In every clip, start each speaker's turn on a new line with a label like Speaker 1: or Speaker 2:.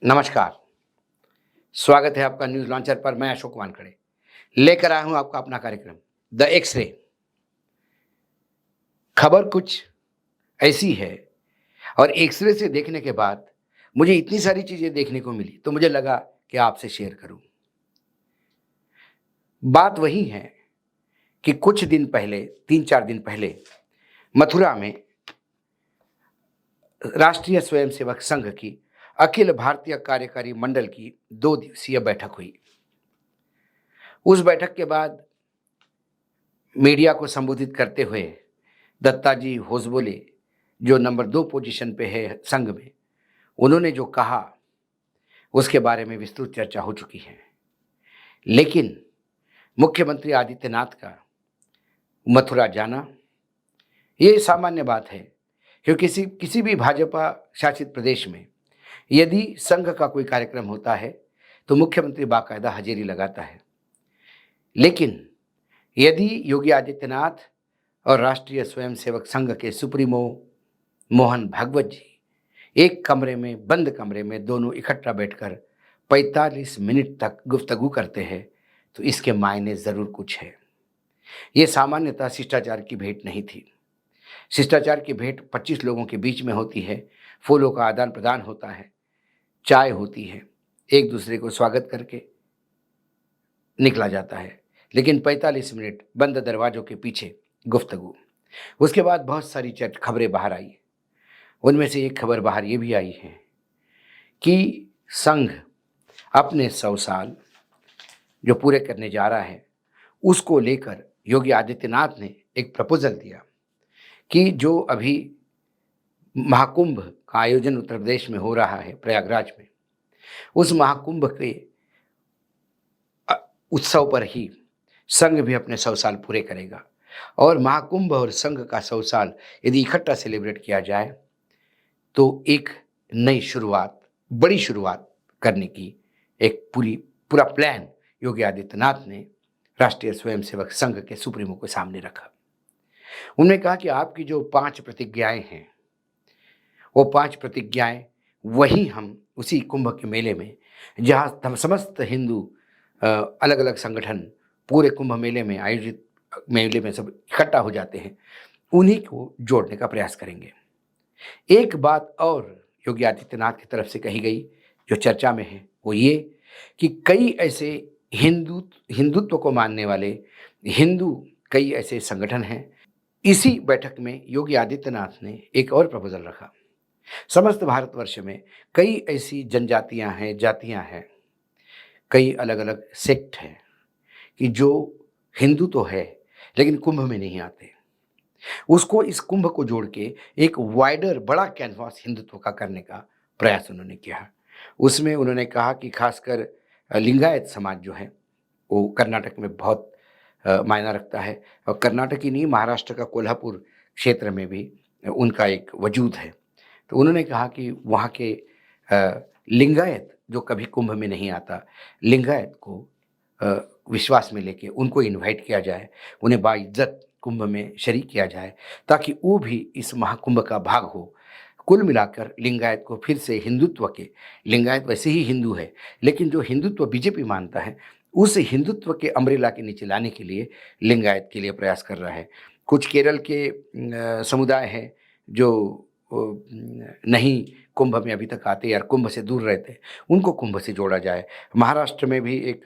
Speaker 1: नमस्कार, स्वागत है आपका न्यूज़ लॉन्चर पर। मैं अशोक वानखड़े लेकर आया हूँ आपका अपना कार्यक्रम द एक्स-रे। खबर कुछ ऐसी है और एक्स-रे से देखने के बाद मुझे इतनी सारी चीज़ें देखने को मिली, तो मुझे लगा कि आपसे शेयर करूँ। बात वही है कि कुछ दिन पहले, 3-4 दिन पहले मथुरा में राष्ट्रीय स्वयंसेवक संघ की अखिल भारतीय कार्यकारी मंडल की 2 दिवसीय बैठक हुई। उस बैठक के बाद मीडिया को संबोधित करते हुए दत्ताजी होसबोले, जो नंबर 2 पोजीशन पे है संघ में, उन्होंने जो कहा, उसके बारे में विस्तृत चर्चा हो चुकी है। लेकिन मुख्यमंत्री आदित्यनाथ का मथुरा जाना, ये सामान्य बात है, क्योंकि किसी किसी भी भाजपा शासित प्रदेश में यदि संघ का कोई कार्यक्रम होता है, तो मुख्यमंत्री बाकायदा हाजिरी लगाता है। लेकिन यदि योगी आदित्यनाथ और राष्ट्रीय स्वयंसेवक संघ के सुप्रीमो मोहन भागवत जी एक कमरे में, बंद कमरे में दोनों इकट्ठा बैठकर 45 मिनट तक गुफ्तगू करते हैं, तो इसके मायने ज़रूर कुछ है। ये सामान्यतः शिष्टाचार की भेंट नहीं थी। शिष्टाचार की भेंट 25 लोगों के बीच में होती है, फूलों का आदान-प्रदान होता है, चाय होती है, एक दूसरे को स्वागत करके निकला जाता है। लेकिन 45 मिनट बंद दरवाज़ों के पीछे गुफ्तगू। उसके बाद बहुत सारी खबरें बाहर आई। उनमें से एक खबर बाहर ये भी आई है कि संघ अपने 100 साल जो पूरे करने जा रहा है, उसको लेकर योगी आदित्यनाथ ने एक प्रपोज़ल दिया कि जो अभी महाकुंभ का आयोजन उत्तर प्रदेश में हो रहा है, प्रयागराज में, उस महाकुंभ के उत्सव पर ही संघ भी अपने 100 साल पूरे करेगा और महाकुंभ और संघ का 100 साल यदि इकट्ठा सेलिब्रेट किया जाए, तो एक नई शुरुआत, बड़ी शुरुआत करने की एक पूरा प्लान योगी आदित्यनाथ ने राष्ट्रीय स्वयंसेवक संघ के सुप्रीमो के सामने रखा। उन्होंने कहा कि आपकी जो 5 प्रतिज्ञाएँ हैं, वो 5 प्रतिज्ञाएँ वही हम उसी कुंभ के मेले में, जहाँ हम समस्त हिंदू अलग-अलग संगठन पूरे कुंभ मेले में आयोजित मेले में सब इकट्ठा हो जाते हैं, उन्हीं को जोड़ने का प्रयास करेंगे। एक बात और योगी आदित्यनाथ की तरफ से कही गई, जो चर्चा में है, वो ये कि कई ऐसे हिंदुत्व को मानने वाले हिंदू कई ऐसे संगठन हैं। इसी बैठक में योगी आदित्यनाथ ने एक और प्रपोज़ल रखा। समस्त भारतवर्ष में कई ऐसी जनजातियाँ हैं, जातियाँ हैं, कई अलग-अलग सेक्ट हैं कि जो हिंदू तो है, लेकिन कुंभ में नहीं आते। उसको, इस कुंभ को जोड़ के एक वाइडर बड़ा कैनवास हिंदुत्व का करने का प्रयास उन्होंने किया। उसमें उन्होंने कहा कि खासकर लिंगायत समाज जो है, वो कर्नाटक में बहुत मायना रखता है और कर्नाटक ही नहीं, महाराष्ट्र का कोल्हापुर क्षेत्र में भी उनका एक वजूद है। तो उन्होंने कहा कि वहाँ के लिंगायत जो कभी कुंभ में नहीं आता, लिंगायत को विश्वास में लेके उनको इनवाइट किया जाए, उन्हें बाइज़्ज़त कुंभ में शरीक किया जाए, ताकि वो भी इस महाकुंभ का भाग हो। कुल मिलाकर लिंगायत को फिर से हिंदुत्व के, लिंगायत वैसे ही हिंदू है, लेकिन जो हिंदुत्व बीजेपी मानता है, उस हिंदुत्व के अम्ब्रेला के नीचे लाने के लिए लिंगायत के लिए प्रयास कर रहा है। कुछ केरल के समुदाय हैं जो नहीं कुंभ में अभी तक आते या कुंभ से दूर रहते, उनको कुंभ से जोड़ा जाए। महाराष्ट्र में भी एक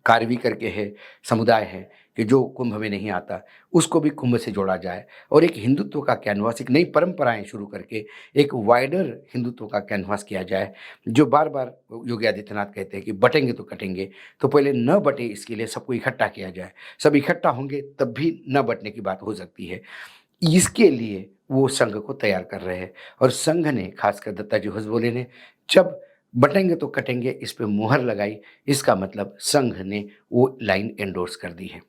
Speaker 1: कार्वी करके है, समुदाय है कि जो कुंभ में नहीं आता, उसको भी कुंभ से जोड़ा जाए और एक हिंदुत्व का कैनवास, एक नई परंपराएँ शुरू करके एक वाइडर हिंदुत्व का कैनवास किया जाए। जो बार-बार योगी आदित्यनाथ कहते हैं कि बटेंगे तो कटेंगे, तो पहले न बटे इसके लिए सबको इकट्ठा किया जाए। सब इकट्ठा होंगे तब भी न बँटने की बात हो सकती है। इसके लिए वो संघ को तैयार कर रहे हैं और संघ ने, खासकर दत्ताजी होसबोले ने, जब बटेंगे तो कटेंगे इस पे मुहर लगाई, इसका मतलब संघ ने वो लाइन एंडोर्स कर दी है।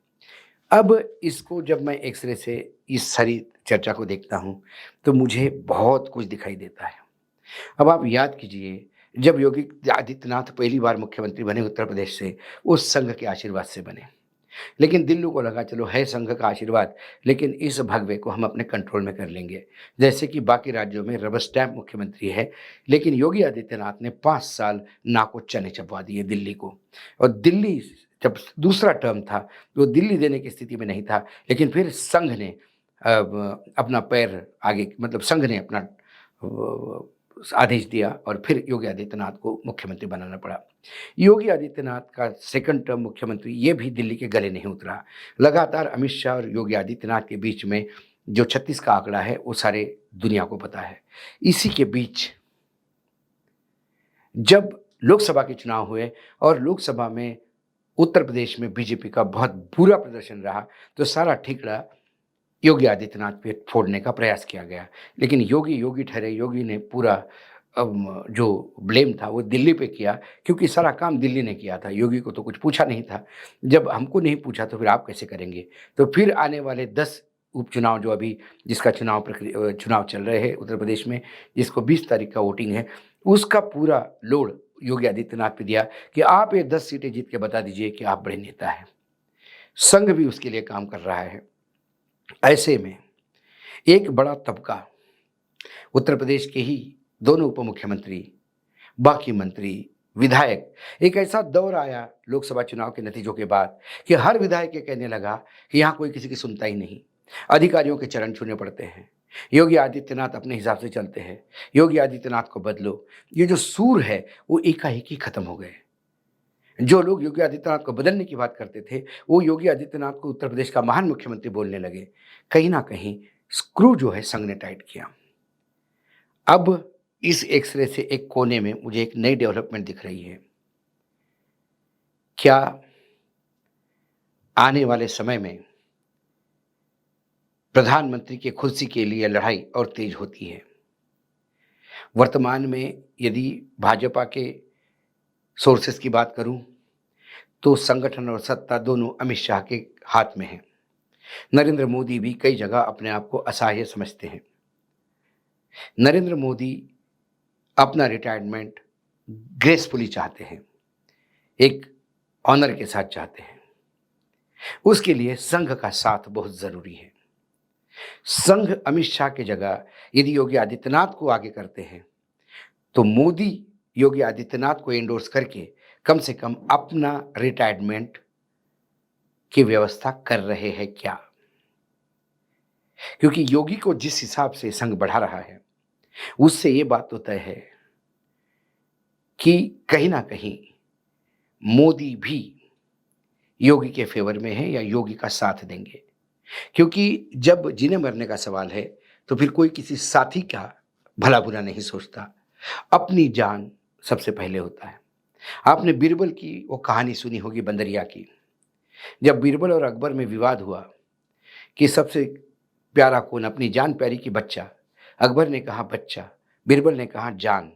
Speaker 1: अब इसको जब मैं एक्स-रे से इस सारी चर्चा को देखता हूँ, तो मुझे बहुत कुछ दिखाई देता है। अब आप याद कीजिए, जब योगी आदित्यनाथ पहली बार मुख्यमंत्री बने उत्तर प्रदेश से, उस संघ के आशीर्वाद से बने। लेकिन दिल्ली को लगा चलो है संघ का आशीर्वाद, लेकिन इस भगवे को हम अपने कंट्रोल में कर लेंगे। जैसे कि बाकी राज्यों में रबर स्टैम्प मुख्यमंत्री है, लेकिन योगी आदित्यनाथ ने 5 साल नाक और चने चबवा दिए दिल्ली को। और दिल्ली जब दूसरा टर्म था, वो दिल्ली देने की स्थिति में नहीं था, लेकिन फिर संघ ने अपना पैर आगे, मतलब संघ ने अपना आदेश दिया और फिर योगी आदित्यनाथ को मुख्यमंत्री बनाना पड़ा। योगी आदित्यनाथ का सेकंड टर्म मुख्यमंत्री ये भी दिल्ली के गले नहीं उतरा। लगातार अमित शाह और योगी आदित्यनाथ के बीच में जो 36 का आंकड़ा है वो सारे दुनिया को पता है। इसी के बीच जब लोकसभा के चुनाव हुए और लोकसभा में उत्तर प्रदेश में बीजेपी का बहुत बुरा प्रदर्शन रहा, तो सारा ठिकरा योगी आदित्यनाथ पे फोड़ने का प्रयास किया गया। लेकिन योगी योगी ठहरे, योगी ने पूरा जो ब्लेम था वो दिल्ली पे किया, क्योंकि सारा काम दिल्ली ने किया था, योगी को तो कुछ पूछा नहीं था। जब हमको नहीं पूछा तो फिर आप कैसे करेंगे? तो फिर आने वाले 10 उपचुनाव जो अभी जिसका चुनाव चल रहे हैं उत्तर प्रदेश में, जिसको 20 तारीख का वोटिंग है, उसका पूरा लोड योगी आदित्यनाथ पे दिया कि आप ये 10 सीटें जीत के बता दीजिए कि आप बड़े नेता हैं। संघ भी उसके लिए काम कर रहा है। ऐसे में एक बड़ा तबका, उत्तर प्रदेश के ही दोनों उप मुख्यमंत्री, बाकी मंत्री, विधायक, एक ऐसा दौर आया लोकसभा चुनाव के नतीजों के बाद कि हर विधायक ये कहने लगा कि यहाँ कोई किसी की सुनता ही नहीं, अधिकारियों के चरण छूने पड़ते हैं, योगी आदित्यनाथ अपने हिसाब से चलते हैं, योगी आदित्यनाथ को बदलो। ये जो सूर है वो एकाएक ही खत्म हो गए। जो लोग योगी आदित्यनाथ को बदलने की बात करते थे, वो योगी आदित्यनाथ को उत्तर प्रदेश का महान मुख्यमंत्री बोलने लगे। कहीं ना कहीं स्क्रू जो है संघ ने टाइट किया। अब इस एक्सरे से एक कोने में मुझे एक नई डेवलपमेंट दिख रही है। क्या आने वाले समय में प्रधानमंत्री की कुर्सी के लिए लड़ाई और तेज होती है? वर्तमान में यदि भाजपा के सोर्सेस की बात करूं, तो संगठन और सत्ता दोनों अमित शाह के हाथ में है। नरेंद्र मोदी भी कई जगह अपने आप को असहाय समझते हैं। नरेंद्र मोदी अपना रिटायरमेंट ग्रेसफुली चाहते हैं, एक ऑनर के साथ चाहते हैं। उसके लिए संघ का साथ बहुत जरूरी है। संघ अमित शाह की जगह यदि योगी आदित्यनाथ को आगे करते हैं, तो मोदी योगी आदित्यनाथ को एंडोर्स करके कम से कम अपना रिटायरमेंट की व्यवस्था कर रहे हैं क्या? क्योंकि योगी को जिस हिसाब से संघ बढ़ा रहा है, उससे ये बात तो तय है कि कहीं ना कहीं मोदी भी योगी के फेवर में है या योगी का साथ देंगे। क्योंकि जब जीने मरने का सवाल है, तो फिर कोई किसी साथी का भला बुरा नहीं सोचता, अपनी जान सबसे पहले होता है। आपने बीरबल की वो कहानी सुनी होगी, बंदरिया की। जब बीरबल और अकबर में विवाद हुआ कि सबसे प्यारा कौन, अपनी जान प्यारी की बच्चा, अकबर ने कहा बच्चा, बीरबल ने कहा जान।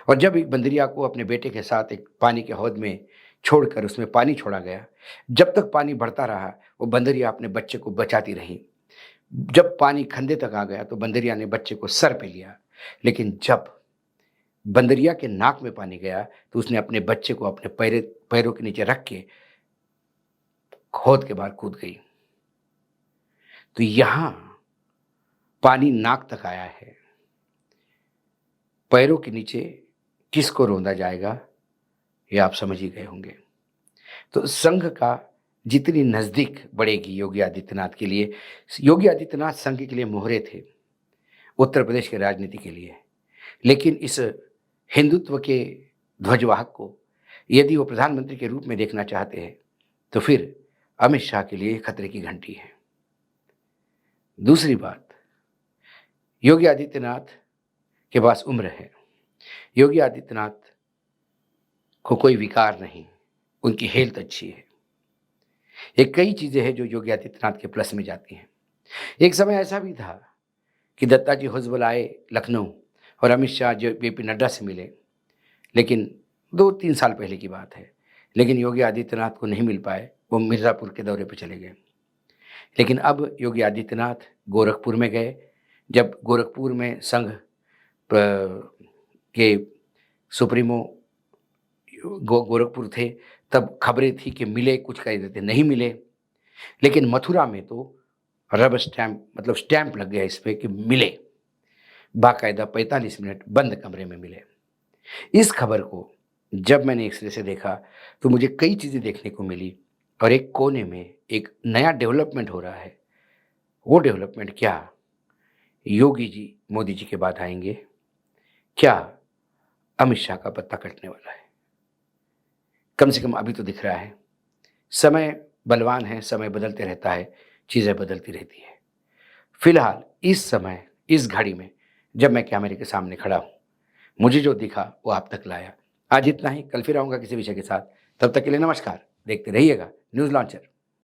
Speaker 1: और जब एक बंदरिया को अपने बेटे के साथ एक पानी के हौद में छोड़कर उसमें पानी छोड़ा गया, जब तक पानी बढ़ता रहा वो बंदरिया अपने बच्चे को बचाती रही। जब पानी कंधे तक आ गया तो बंदरिया ने बच्चे को सर पे लिया, लेकिन जब बंदरिया के नाक में पानी गया तो उसने अपने बच्चे को अपने पैरों के नीचे रख के खोद के बाहर कूद गई। तो यहां पानी नाक तक आया है, पैरों के नीचे किसको रौंदा जाएगा ये आप समझ ही गए होंगे। तो संघ का जितनी नजदीक बढ़ेगी योगी आदित्यनाथ के लिए, योगी आदित्यनाथ संघ के लिए मोहरे थे उत्तर प्रदेश के राजनीति के लिए, लेकिन इस हिंदुत्व के ध्वजवाहक को यदि वो प्रधानमंत्री के रूप में देखना चाहते हैं, तो फिर अमित शाह के लिए खतरे की घंटी है। दूसरी बात, योगी आदित्यनाथ के पास उम्र है, योगी आदित्यनाथ को कोई विकार नहीं, उनकी हेल्थ अच्छी है। ये कई चीजें हैं जो योगी आदित्यनाथ के प्लस में जाती हैं। एक समय ऐसा भी था कि दत्ता जी हुज्जबल आए लखनऊ और अमित शाह जो जेपी नड्डा से मिले, लेकिन 2-3 साल पहले की बात है, लेकिन योगी आदित्यनाथ को नहीं मिल पाए, वो मिर्ज़ापुर के दौरे पर चले गए। लेकिन अब योगी आदित्यनाथ गोरखपुर में गए। जब गोरखपुर में संघ के सुप्रीमो गोरखपुर थे, तब खबरें थी कि मिले, कुछ कह देते नहीं मिले। लेकिन मथुरा में तो रबर स्टैम्प मतलब स्टैम्प लग गया इस पे कि मिले। बाकायदा 45 मिनट बंद कमरे में मिले। इस खबर को जब मैंने एक सिरे से देखा, तो मुझे कई चीज़ें देखने को मिली और एक कोने में एक नया डेवलपमेंट हो रहा है। वो डेवलपमेंट क्या? योगी जी मोदी जी के बाद आएँगे? क्या अमित शाह का पत्ता कटने वाला है? कम से कम अभी तो दिख रहा है। समय बलवान है, समय बदलते रहता है, चीज़ें बदलती रहती हैं। फिलहाल इस समय, इस घड़ी में जब मैं कैमरे के सामने खड़ा हूँ, मुझे जो दिखा वो आप तक लाया। आज इतना ही, कल फिर आऊँगा किसी विषय के साथ। तब तक के लिए नमस्कार। देखते रहिएगा न्यूज़ लॉन्चर।